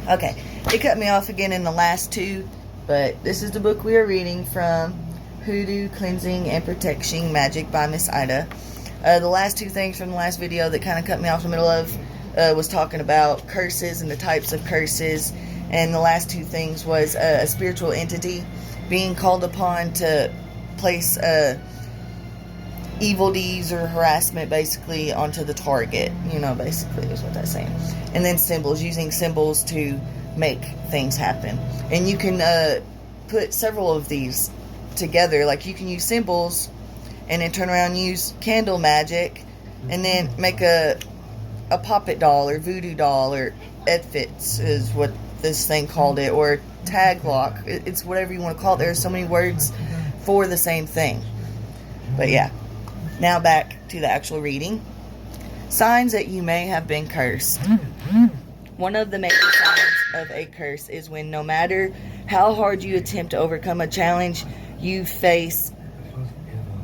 Okay, it cut me off again in the last two, but this is the book we are reading from, Hoodoo, Cleansing and Protecting Magic by Miss Aida. The last two things from the last video that kind of cut me off in the middle of was talking about curses and the types of curses, and the last two things was a spiritual entity being called upon to place evil deeds or harassment basically onto the target, basically is what that's saying. And then symbols, using symbols to make things happen. And you can put several of these together, like you can use symbols and then turn around and use candle magic and then make a puppet doll or voodoo doll, or Edfits is what this thing called it, or tag lock. It's whatever you want to call it. There are so many words for the same thing. But yeah. Now back to the actual reading. Signs that you may have been cursed. One of the major signs of a curse is when no matter how hard you attempt to overcome a challenge, you face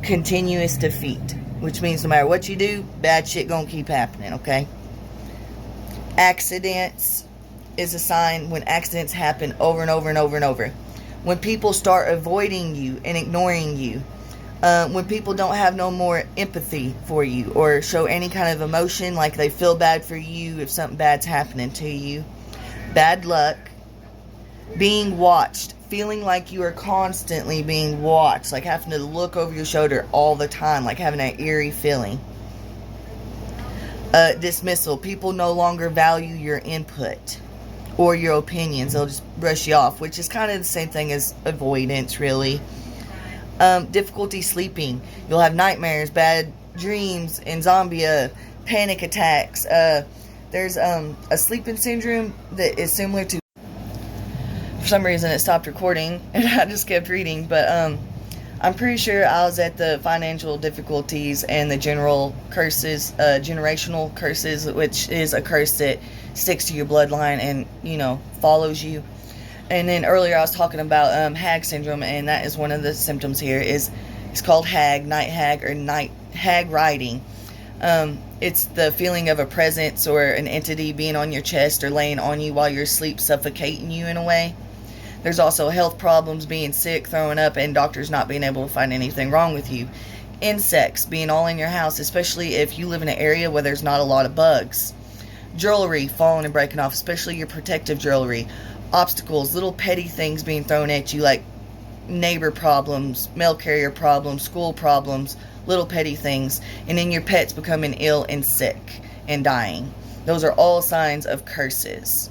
continuous defeat. Which means no matter what you do, bad shit gonna keep happening, okay? Accidents is a sign when accidents happen over and over and over and over. When people start avoiding you and ignoring you. When people don't have no more empathy for you or show any kind of emotion, like they feel bad for you if something bad's happening to you. Bad luck. Being watched. Feeling like you are constantly being watched, like having to look over your shoulder all the time, like having that eerie feeling. Dismissal. People no longer value your input or your opinions. They'll just brush you off, which is kind of the same thing as avoidance, really. Difficulty sleeping. You'll have nightmares, bad dreams, insomnia, panic attacks. There's a sleeping syndrome that is similar to... For some reason it stopped recording and I just kept reading, but I'm pretty sure I was at the financial difficulties and the general curses, generational curses, which is a curse that sticks to your bloodline and, follows you. And then earlier I was talking about hag syndrome, and that is one of the symptoms here. It's called night hag, or night hag riding. It's the feeling of a presence or an entity being on your chest or laying on you while you're asleep, suffocating you in a way. There's also health problems, being sick, throwing up, and doctors not being able to find anything wrong with you. Insects being all in your house, especially if you live in an area where there's not a lot of bugs. Jewelry falling and breaking off, especially your protective jewelry. Obstacles, little petty things being thrown at you, like neighbor problems, mail carrier problems, school problems, little petty things. And then your pets becoming ill and sick and dying. Those are all signs of curses.